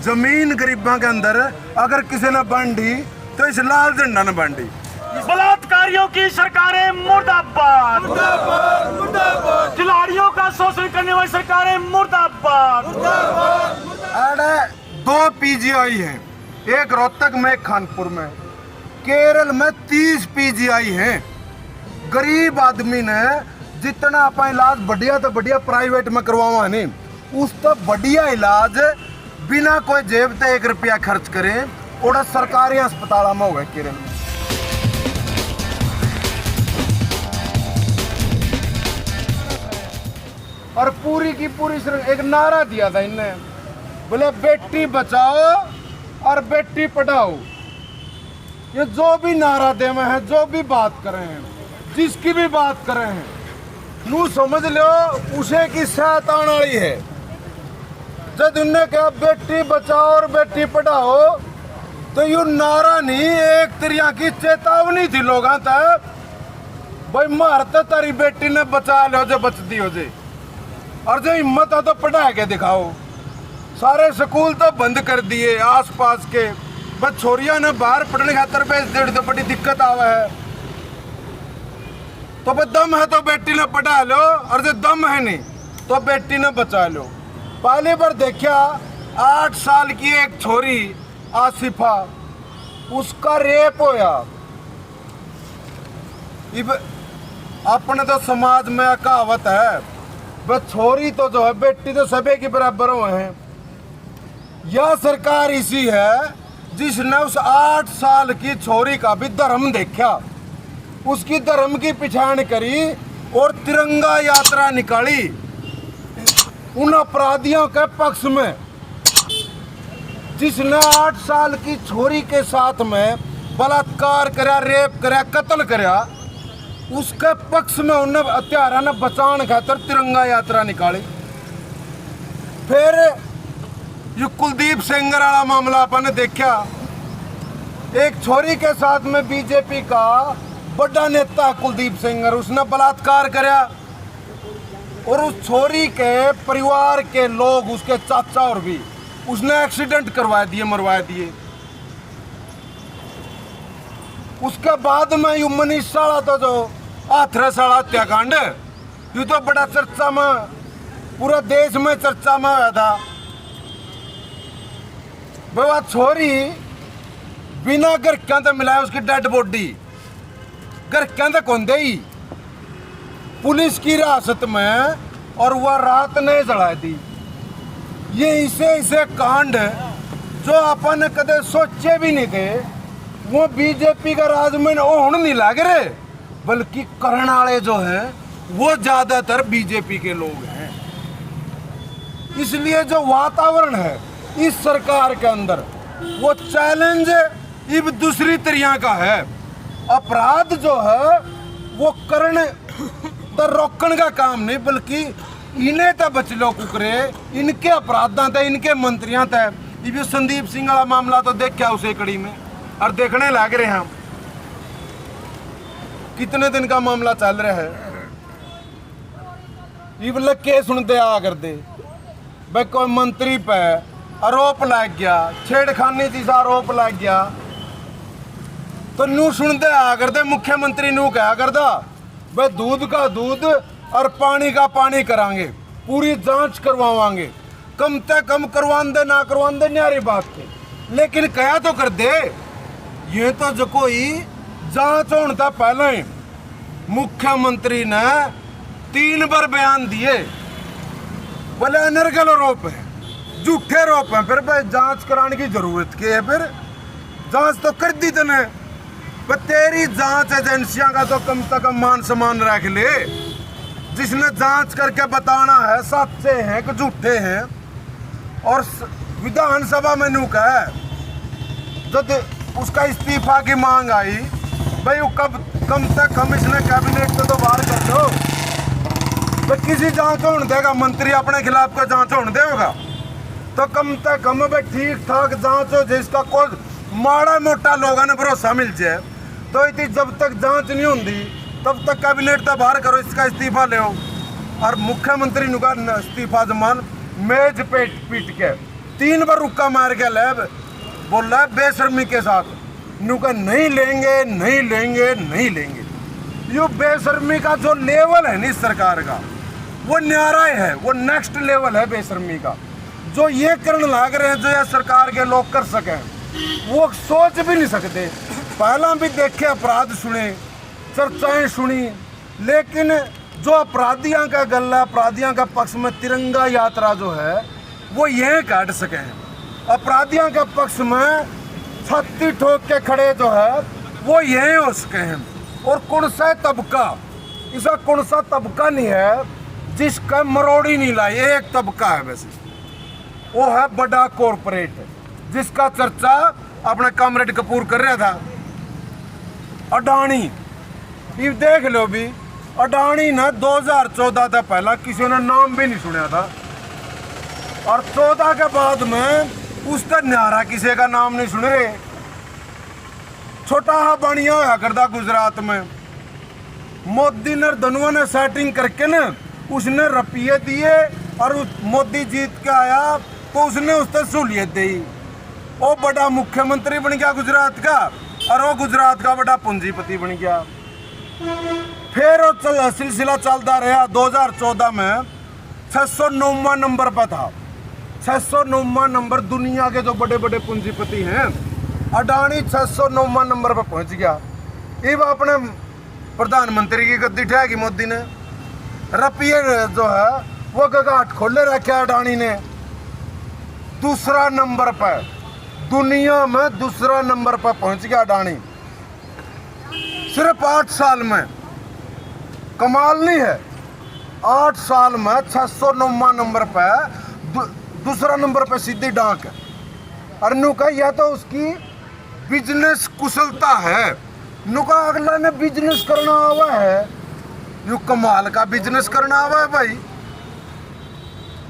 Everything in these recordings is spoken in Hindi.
जमीन गरीबों के अंदर अगर किसी ने बांटी तो इस लाल झंडा ने बांटी। बलात्कारियों की सरकारें मुर्दाबाद, खिलाड़ियों का शोषण करने वाली सरकारें मुर्दाबाद। अरे 2 पीजीआई हैं, एक रोहतक में एक कानपुर में। केरल में 30 पीजीआई हैं। गरीब आदमी ने जितना अपन इलाज बढ़िया तो बढ़िया प्राइवेट में करवावा नहीं, उस तो बढ़िया इलाज बिना कोई जेब से 1 रुपया खर्च करें और सरकारी अस्पताल में होगा केरल में। और पूरी की पूरी एक नारा दिया था इनने, बोले बेटी बचाओ और बेटी पढ़ाओ। ये जो भी नारा दे में है, जो भी बात कर रहे हैं, जिसकी भी बात कर रहे हैं, नू समझ लो उसे की शैतान वाली है। जब उनने कहा बेटी बचाओ और बेटी पढ़ाओ तो यू नारा नहीं, एक तरिया की चेतावनी थी लोगों तक, भाई मारते तारी बेटी ने बचा लो जो बचती हो जे, और जो हिम्मत है तो पढ़ा के दिखाओ। सारे स्कूल तो बंद कर दिए आसपास के, बस छोरिया ने बाहर पढ़ने खातर भेज दे तो बड़ी दिक्कत आवा है। तो बस दम है तो बेटी ने पढ़ा लो, और जो दम है नहीं तो बेटी ने बचा लो। पहली बार देखा 8 साल की एक छोरी आसिफा, उसका रेप होया। अपने तो समाज में कहावत है, बस छोरी तो जो है बेटी तो सभी के बराबर हुए हैं। यह सरकार इसी है जिसने उस 8 साल की छोरी का भी धर्म देखा, उसकी धर्म की पहचान करी और तिरंगा यात्रा निकाली उन अपराधियों के पक्ष में, जिसने 8 साल की छोरी के साथ में बलात्कार करा, रेप करा, कत्ल करा, उसके पक्ष में उन्हें हत्यारा ने बचाने खातर तिरंगा यात्रा निकाली। फिर ये कुलदीप सेंगर वाला मामला अपन ने देखा, एक छोरी के साथ में बीजेपी का बड़ा नेता कुलदीप सेंगर, उसने बलात्कार करा और उस छोरी के परिवार के लोग, उसके चाचा और भी, उसने एक्सीडेंट करवा दिए, मरवा दिए। उसके बाद में यू मनीष साला तो जो हाथरस वाला हत्याकांड, यू तो बड़ा चर्चा में, पूरा देश में चर्चा में आया था। वह छोरी बिना घर के मिलाया उसकी डेड बॉडी घर के कौन दे पुलिस की हिरासत में, और वह रात ने जला दी। ये इसे कांड जो अपन कदे सोचे भी नहीं थे, वो बीजेपी का राज में होने नहीं लग रहे, बल्कि करने वाले जो हैं वो ज्यादातर बीजेपी के लोग हैं। इसलिए जो वातावरण है इस सरकार के अंदर, वो चैलेंज इब दूसरी तरह का है। अपराध जो है वो करने तो रोकने का काम नहीं, बल्कि इन्हें तो बच लो कुकरे, इनके अपराधा थे, इनके मंत्रियों थे। ये संदीप सिंह वाला मामला तो देखा उसे कड़ी में, और देखने लग रहे हैं हम कितने दिन का मामला चल रहा है। ये लगे सुनते आ कर दे भाई कोई मंत्री पे आरोप लग गया, छेड़खानी चीज आरोप लग गया, तो नू सुनते आ कर दे मुख्यमंत्री नू कहा करदा भाई दूध का दूध और पानी का पानी करांगे, पूरी जांच करवावांगे, कम से कम करवान दे ना करवान दे न्यारी बात थे, लेकिन कया तो कर दे। ये तो जो कोई जांच होने था पहले ही मुख्यमंत्री ने 3 बार बयान दिए, बोले अनर्गल आरोप है, झूठे आरोप है, फिर भाई जांच कराने की जरूरत क्या है? फिर जांच तो कर दी तूने, पर तेरी जांच एजेंसियां का तो कम से कम मान सम्मान रख ले। जिसने जांच करके बताना है सच्चे हैं कि झूठे हैं। और विधानसभा में नू कहा जब उसका इस्तीफा की मांग आई, भाई वो कम से कम इसने कैबिनेट से तो बाहर कर दो, तो किसी जांच होने देगा? मंत्री अपने खिलाफ का जांच होने देगा? तो कम से कम भाई ठीक ठाक जांच हो, जिसका कोई माड़ा मोटा लोगों ने भरोसा मिल जाए। तो इतनी जब तक जांच नहीं होती तब तक कैबिनेट तो बाहर करो, इसका इस्तीफा ले। और मुख्यमंत्री ने कहा इस्तीफा जमान मेज पे पीट के 3 बार रुक्का मार के ले बोल रहा है बेशर्मी के साथ। नु का नहीं लेंगे नहीं लेंगे नहीं लेंगे। यो बेशर्मी का जो लेवल है इस सरकार का वो न्यारा है, वो नेक्स्ट लेवल है बेशर्मी का। जो ये करने लग रहे हैं, जो ये सरकार के लोग कर सके, वो सोच भी नहीं सकते। पहला भी देखे, अपराध सुने, चर्चाएं सुनी, लेकिन जो अपराधियों का गला, अपराधियों का पक्ष में तिरंगा यात्रा जो है वो यहीं काट सके हैं। अपराधियों के पक्ष में छाती ठोक के खड़े जो है वो यहीं हो सके हैं। और कौन सा तबका, ऐसा कौन सा तबका नहीं है जिसका मरोड़ी नहीं लाई। एक तबका है वैसे, वो है बड़ा कॉरपोरेट, जिसका चर्चा अपना कॉमरेड कपूर कर रहा था, अडानी। ये देख लो भी, अडानी ने 2014 से पहला किसी ने नाम भी नहीं सुना था, और 14 के बाद में उसका न्यारा किसी का नाम नहीं सुन रहे। छोटा हा बनिया होया करता गुजरात में, मोदी ने धनुआ ने सेटिंग करके न उसने रुपये दिए, और मोदी जीत के आया तो उसने उससे सहूलियत दी। वो बड़ा मुख्यमंत्री बन गया गुजरात का, और वो गुजरात का बड़ा पूंजीपति बन गया। फिर वो सिलसिला चलता रहा। 2014 में 609वां नंबर पर था। 609वां नंबर, दुनिया के जो बड़े बड़े पूंजीपति हैं, अडानी 609वां नंबर पर पहुंच गया। ये अपने प्रधानमंत्री की गद्दी ठहकी मोदी ने, रुपये जो है वो गगाट खोले रखे अडानी ने। दूसरा नंबर पर, दुनिया में दूसरा नंबर पर पहुंच गया अडानी, सिर्फ 8 साल में। कमाल नहीं है, 8 साल में 609वां नंबर पर दूसरा नंबर पर सीधी डांक है। और नु का यह तो उसकी बिजनेस कुशलता है। नु का अगला ने बिजनेस करना आवा है, यू कमाल का बिजनेस करना आवा है भाई।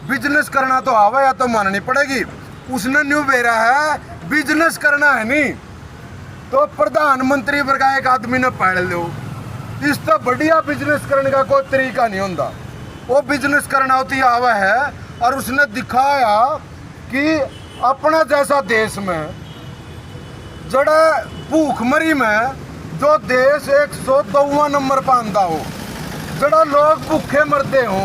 बिजनेस करना तो आवा, या तो माननी पड़ेगी। उसने न्यू बेरा है बिजनेस करना है नहीं, तो प्रधानमंत्री वर्ग का एक आदमी ने पढ़ लो। इस तो बढ़िया बिजनेस करने का कोई तरीका नहीं होता। वो बिजनेस करना होती आवा है, और उसने दिखाया कि अपना जैसा देश में जड़ा भूखमरी में जो देश 102वां नंबर पर आंदा हो, जड़ा लोग भूखे मरते हो,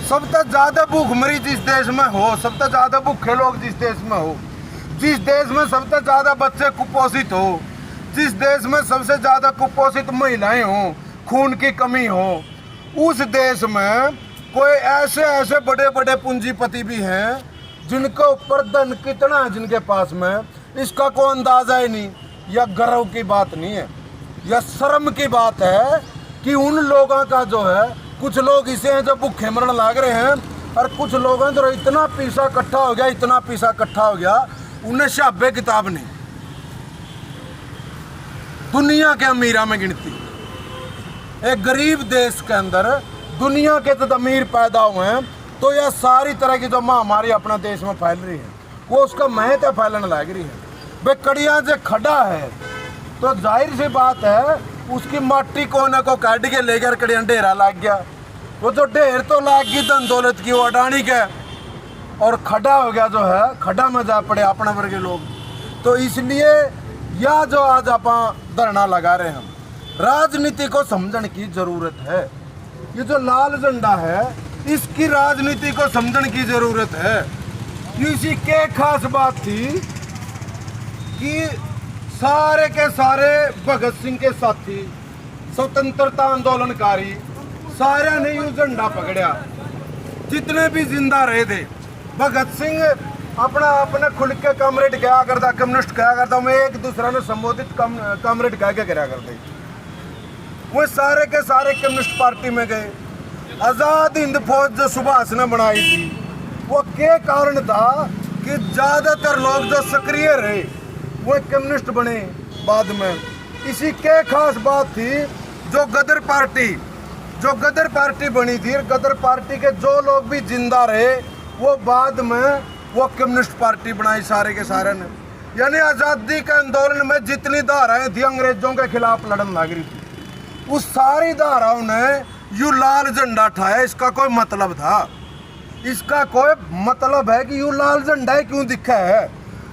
सबसे ज्यादा भूखमरी जिस देश में हो, सबसे ज्यादा भूखे लोग जिस देश में हो, जिस देश में सबसे ज्यादा बच्चे कुपोषित हो, जिस देश में सबसे ज्यादा कुपोषित महिलाएं हो, खून की कमी हो, उस देश में कोई ऐसे ऐसे बड़े बड़े पूंजीपति भी हैं जिनके ऊपर धन कितना है, जिनके पास में इसका कोई अंदाजा ही नहीं। यह गर्व की बात नहीं है, यह शर्म की बात है कि उन लोगों का जो है, कुछ लोग इसे हैं जो भूखे मरण लाग रहे हैं, और कुछ लोग हैं जो इतना पैसा इकट्ठा हो गया, इतना पैसा इकट्ठा हो गया, उन्हें शाबे किताब नहीं। दुनिया के अमीरा में गिनती, एक गरीब देश के अंदर दुनिया के जब अमीर पैदा हुए हैं, तो यह सारी तरह की जो महामारी अपने देश में फैल रही है, वो उसका महत फैलने लग रही है। भाई कड़िया से खड़ा है तो जाहिर सी बात है उसकी माटी कोने को काट के लेकर कड़िया ढेरा लग गया। वो जो ढेर तो लाग गई धन दौलत की, वो अडानी के, और खड़ा हो गया जो है, खड़ा में जा पड़े अपने वर्ग के लोग। तो इसलिए यह जो आज आप धरना लगा रहे हैं, राजनीति को समझने की जरूरत है। ये जो लाल झंडा है, इसकी राजनीति को समझने की जरूरत है। इसी के खास बात थी कि सारे के सारे भगत सिंह के साथी, स्वतंत्रता आंदोलनकारी, सारे ने यू झंडा पकड़ा, जितने भी जिंदा रहे थे। भगत सिंह अपने खुल के कॉमरेड क्या करता, कम्युनिस्ट क्या करता, मैं एक दूसरे ने संबोधित कॉमरेड क्या करा करते। वो सारे के सारे कम्युनिस्ट पार्टी में गए। आजाद हिंद फौज जो सुभाष ने बनाई थी, वो के कारण था कि ज्यादातर लोग जो सक्रिय रहे वो कम्युनिस्ट बने बाद में। इसी के खास बात थी जो गदर पार्टी बनी थी, गदर पार्टी के जो लोग भी जिंदा रहे वो बाद में वो कम्युनिस्ट पार्टी बनाई सारे के सारे ने। यानी आज़ादी के आंदोलन में जितनी धाराएं थी अंग्रेजों के खिलाफ लड़न लग रही थी, उस सारी धाराओं ने यू लाल झंडा उठाया। इसका कोई मतलब था, इसका कोई मतलब है कि यू लाल झंडा ही क्यों दिखा है?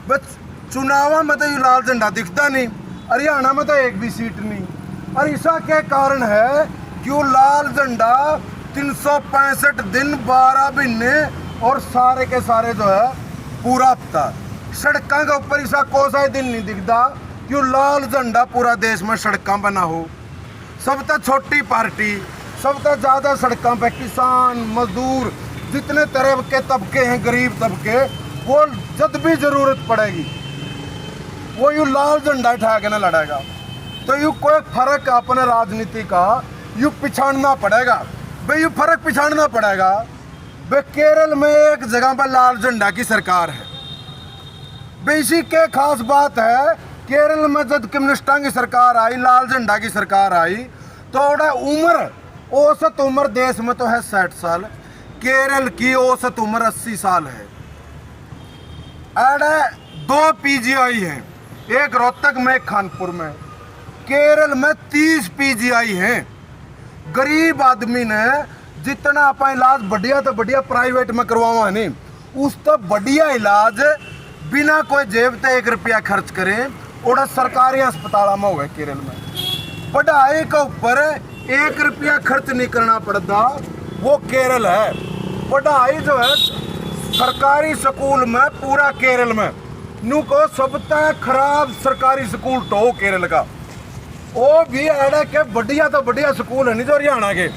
बस चुनाव में तो यू लाल झंडा दिखता नहीं, हरियाणा में तो एक भी सीट नहीं। और इसका क्या कारण है कि वो लाल झंडा 365 दिन 12 महीने और सारे के सारे जो है पूरा हफ्ता सड़कों के ऊपर इसका कोई सा दिन नहीं दिखता कि वो लाल झंडा पूरा देश में सड़कों पर ना हो। सबसे छोटी पार्टी, सबसे ज़्यादा सड़कों पे किसान, मजदूर, जितने तरह के तबके हैं, गरीब तबके, वो जब भी जरूरत पड़ेगी वो यू लाल झंडा उठा के ना लड़ेगा। तो यू कोई फर्क अपने राजनीति का यू पिछाड़ना पड़ेगा भाई, यू फर्क पिछाड़ना पड़ेगा भाई। केरल में एक जगह पर लाल झंडा की सरकार है भाई। इसी के खास बात है, केरल में जब कम्युनिस्टां की सरकार आई, लाल झंडा की सरकार आई, तो उम्र औसत उम्र देश में तो है 60 साल, केरल की औसत उम्र 80 साल है। अरे 2 पीजीआई हैं, एक रोहतक में एक कानपुर में। केरल में 30 पीजीआई हैं। गरीब आदमी ने जितना अपन इलाज बढ़िया तो बढ़िया प्राइवेट में करवावा नहीं, उस तो बढ़िया इलाज बिना कोई जेब से 1 रुपया खर्च करें और सरकारी अस्पताल में हुआ केरल में। पढ़ाई के ऊपर 1 रुपया खर्च नहीं करना पड़ता, वो केरल है। पढ़ाई जो है सरकारी स्कूल में पूरा केरल में नू को सबसे खराब सरकारी स्कूल तो केरल का, वो भी एडा के बढ़िया तो बढ़िया स्कूल है नहीं जो हरियाणा के,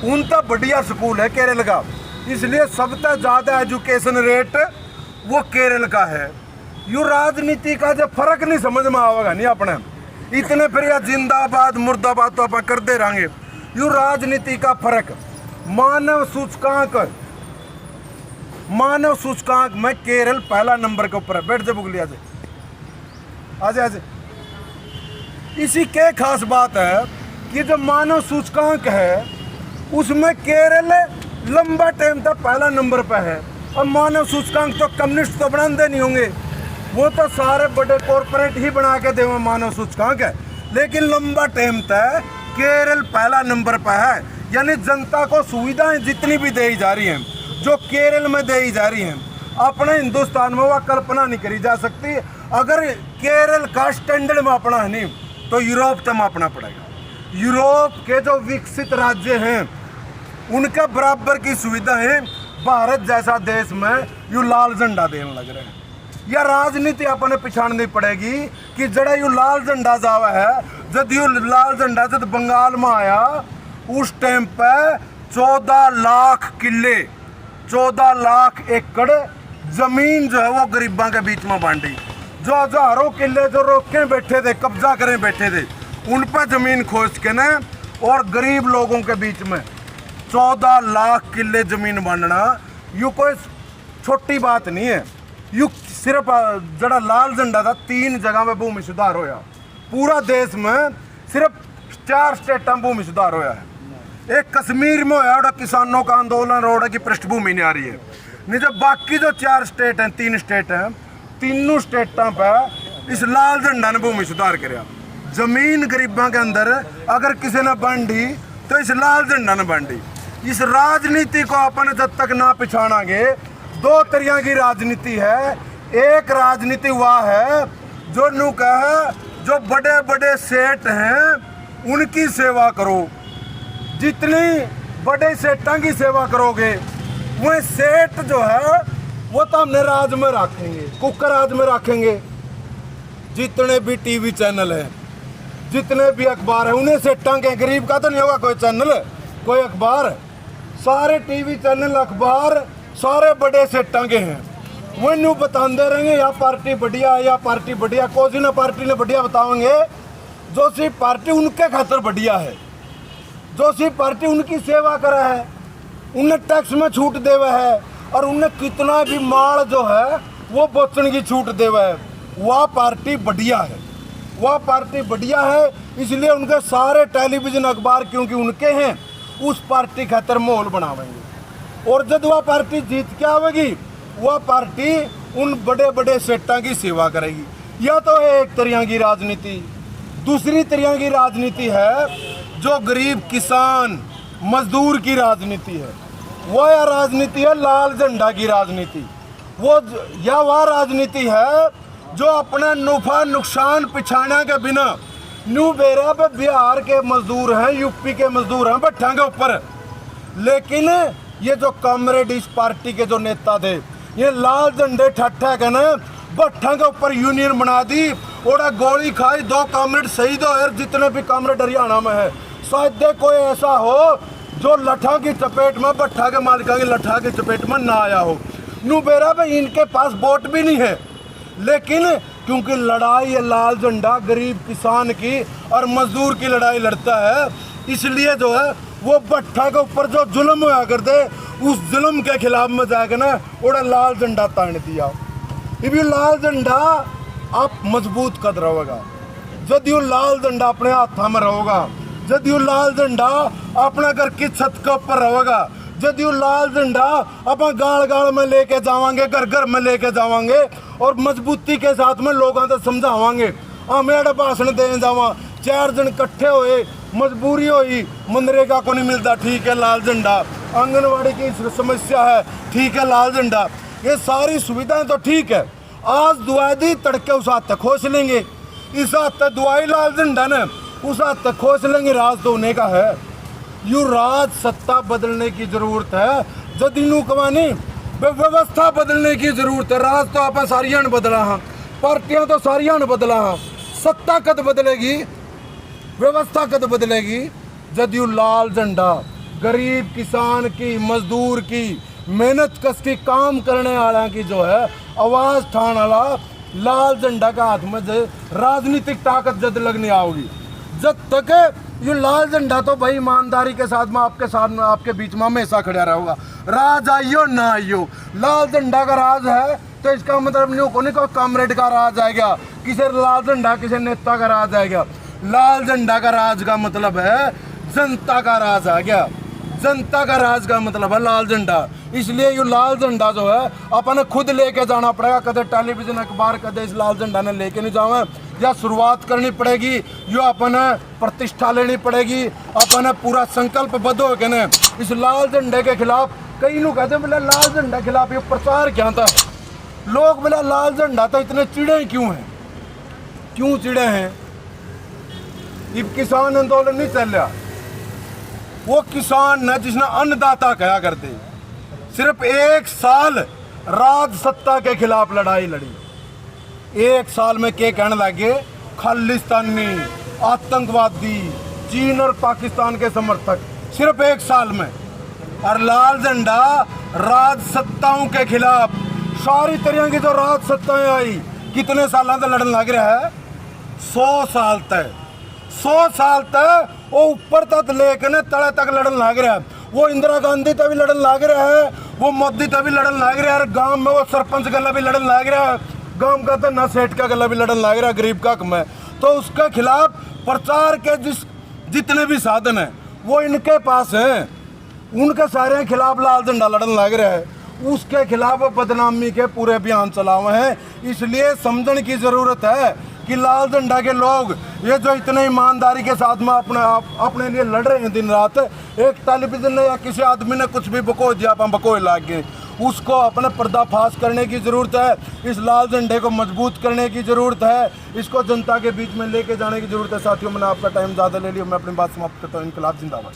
उन तो बढ़िया स्कूल है केरल का। इसलिए सबसे ज़्यादा एजुकेशन रेट वो केरल का है। यू राजनीति का जो फर्क नहीं समझ में आवेगा नहीं अपने, इतने फिर या जिंदाबाद मुर्दाबाद तो आप करते रहेंगे। यू राजनीति का फर्क मानव सूचकांक में केरल पहला नंबर के ऊपर है। बैठ जा बुगलिया से, आज आज इसी के खास बात है कि जो मानव सूचकांक है उसमें केरल लंबा टाइम तक पहला नंबर पे है। और मानव सूचकांक तो कम्युनिस्ट तो बनाते नहीं होंगे, वो तो सारे बड़े कॉरपोरेट ही बना के देवे मानव सूचकांक है, लेकिन लंबा टाइम तक केरल पहला नंबर पे है। यानी जनता को सुविधाएं जितनी भी दी जा रही हैं, जो केरल में दी जा रही हैं, अपने हिंदुस्तान में वह कल्पना नहीं करी जा सकती। अगर केरल का स्टैंडर्ड में अपना है नहीं तो यूरोप तक मापना पड़ेगा। यूरोप के जो विकसित राज्य हैं उनके बराबर की सुविधाएं भारत जैसा देश में यू लाल झंडा देने लग रहे हैं। यह राजनीति अपने पिछाड़नी पड़ेगी कि जड़ा यू लाल झंडा जावा है। जब यू लाल झंडा जब बंगाल में आया उस टाइम पे 14 लाख किले, 14 लाख एकड़ जमीन जो है वो गरीबों के बीच में बांटी। जो हजारों किले जो रोके बैठे थे, कब्जा करें बैठे थे, उन पर जमीन खोज के न और गरीब लोगों के बीच में 14 लाख किले जमीन बांटना यू कोई छोटी बात नहीं है। यू सिर्फ जड़ा लाल झंडा था 3 जगह में भूमि सुधार होया, पूरा देश में सिर्फ 4 स्टेटा में भूमि सुधार होया है। एक कश्मीर में होया, किसानों का आंदोलन रोड की पृष्ठभूमि नहीं आ रही है। नहीं तो बाकी जो 4 स्टेट हैं, 3 स्टेट हैं, तीनों स्टेटों पर इस लाल झंडा ने भूमि सुधार कराया। जमीन गरीबों के अंदर अगर किसी ने बांटी तो इस लाल झंडा ने बांटी। इस राजनीति को अपन जब तक ना पिछाड़ांगे, 2 तरह की राजनीति है। एक राजनीति वह है जो नू कहे जो बड़े बड़े सेठ हैं उनकी सेवा करो, जितनी बड़े सेठों की सेवा करोगे वह सेठ जो है वो तो हमने राज में रखेंगे, कुकर राज में रखेंगे। जितने भी टीवी चैनल हैं, जितने भी अखबार हैं, उन्हें सेठों के, गरीब का तो नहीं होगा कोई चैनल, कोई अखबार। सारे टीवी चैनल अखबार सारे बड़े सेठों के हैं। वो न्यू बताते रहेंगे या पार्टी बढ़िया है या पार्टी बढ़िया, कौन सी ना पार्टी ने बढ़िया बताओगे। जो सी पार्टी उनके खातर बढ़िया है, जो सी पार्टी उनकी सेवा करा है, उन्हें टैक्स में छूट देवा है और उन्हें कितना भी माल जो है वो बेचने की छूट देवा है, वह पार्टी बढ़िया है। वह पार्टी बढ़िया है, इसलिए उनके सारे टेलीविज़न अखबार क्योंकि उनके हैं, उस पार्टी खातर माहौल बनावेंगे। और जब वह पार्टी जीत के आवेगी, वह पार्टी उन बड़े बड़े सेठों की सेवा करेगी। यह तो है एक तरह की राजनीति। दूसरी तरह की राजनीति है जो गरीब किसान मजदूर की राजनीति है। वह राजनीति है लाल झंडा की राजनीति। वह राजनीति है जो अपना नफा नुकसान पिछाने के बिना न्यू बेरा पे बिहार के मजदूर हैं, यूपी के मजदूर हैं भट्टा के ऊपर। लेकिन ये जो कॉमरेड इस पार्टी के जो नेता थे, ये लाल झंडे ठट्ठा के ना भट्टा के ऊपर यूनियन बना दी और गोली खाई, 2 कॉमरेड शहीद हो। जितने भी कॉमरेड हरियाणा में है, शायद कोई ऐसा हो जो लठा की चपेट में, भट्टा के मालिका की लठा की चपेट में ना आया हो। नुबेरा पे इनके पास वोट भी नहीं है, लेकिन क्योंकि लड़ाई है लाल झंडा गरीब किसान की और मजदूर की लड़ाई लड़ता है, इसलिए जो है वो भट्टा के ऊपर जो जुल्म हुआ करते उस जुल्म के खिलाफ में जाकर ना उड़ा लाल झंडा तान दिया। ये लाल झंडा आप मजबूत कर रहेगा जब यू लाल झंडा अपने हाथ में रहेगा, जब यू लाल झंडा अपना घर की छत के ऊपर रहेगा, जब यू लाल झंडा अपना गाड़ गाड़ में लेके जावांगे, घर घर में लेके जावांगे और मजबूती के साथ में लोगों को समझावांगे। हमें भाषण देने जावा 4 जन इकट्ठे हुए, मजबूरी हुई, मनरेगा को नहीं मिलता, ठीक है लाल झंडा, आंगनवाड़ी की समस्या है, ठीक है लाल झंडा, ये सारी सुविधाएं तो ठीक है। आज दुआ दी तड़के उस हाथ तक खोस लेंगे, इस हाथ तक दुआई लाल झंडा ने उस हाथ तक खोस लेंगे। राज तो होने का है, यू राज सत्ता बदलने की जरूरत है। जब इनू कमानी व्यवस्था बदलने की जरूरत है। राज तो आप सारिया ने बदला हाँ, पार्टियां तो सारिया ने बदला हाँ, सत्ता कद बदलेगी, व्यवस्था कद बदलेगी जब यू लाल झंडा गरीब किसान की, मजदूर की, मेहनत कस की काम करने वाला की जो है आवाज ठान वाला लाल झंडा का हाथ में राजनीतिक ताकत जद लगनी आओगी। जब तक ये लाल झंडा तो भाई ईमानदारी के साथ में आपके बीच में हमेशा खड़ा रहेगा। राज आइयो ना आइयो, लाल झंडा का राज है तो इसका मतलब नहीं कोई कॉमरेड का राज आएगा, किसी लाल झंडा किसी नेता का राज आएगा। लाल झंडा का राज का मतलब है जनता का राज आ गया, जनता का राज का मतलब है लाल झंडा। इसलिए ये लाल झंडा जो है अपन खुद लेके जाना पड़ेगा, कदे टेलीविजन अखबार कदे इस लाल झंडा ने लेके नहीं जावे, या शुरुआत करनी पड़ेगी, यो अपन प्रतिष्ठा लेनी पड़ेगी, अपन पूरा संकल्पबद्ध हो के न इस लाल झंडे के खिलाफ। कई लोग कहते बोले लाल झंडे के खिलाफ ये प्रचार क्या था, लोग बोला लाल झंडा तो इतने चिड़े क्यों हैं, क्यों चिड़े हैं। ये किसान आंदोलन नहीं चल रहा, वो किसान न जिसने अन्नदाता कहा करते, सिर्फ 1 साल राज सत्ता के खिलाफ लड़ाई लड़ी। 1 साल में क्या कहने लगे, खालिस्तानी, आतंकवादी, चीन और पाकिस्तान के समर्थक, सिर्फ 1 साल में। और लाल झंडा राज सत्ताओं के खिलाफ सारी तरह की जो राज सत्ताएं आई कितने साल तक लड़न लग रहा है, 100 साल तक, 100 साल तक वो ऊपर तक लेकर तले तक लड़न लग रहा है। वो इंदिरा गांधी तक भी लड़न लग रहा है, वो मोदी तक भी लड़न लग रहा है, गांव में वो सरपंच गला भी लड़न लग रहा है, गांव का तो न सेठ का गला भी लड़न लग रहा है, गरीब का कम है। तो उसके खिलाफ प्रचार के जितने भी साधन हैं वो इनके पास हैं, उनके सारे खिलाफ लाल झंडा लड़न लग रहा है, उसके खिलाफ बदनामी के पूरे अभियान चलावे हैं। इसलिए समझने की जरूरत है कि लाल झंडा के लोग ये जो इतने ईमानदारी के साथ में अपने लिए लड़ रहे हैं दिन रात, एक टेलीविजन ने या किसी आदमी ने कुछ भी बको दिया अपन बकोए लाग गए, उसको अपने पर्दाफाश करने की ज़रूरत है। इस लाल झंडे को मजबूत करने की ज़रूरत है, इसको जनता के बीच में लेके जाने की ज़रूरत है। साथियों, मैंने आपका टाइम ज़्यादा ले लिया, मैं अपनी बात समाप्त करता हूँ। इनकलाब जिंदाबाद।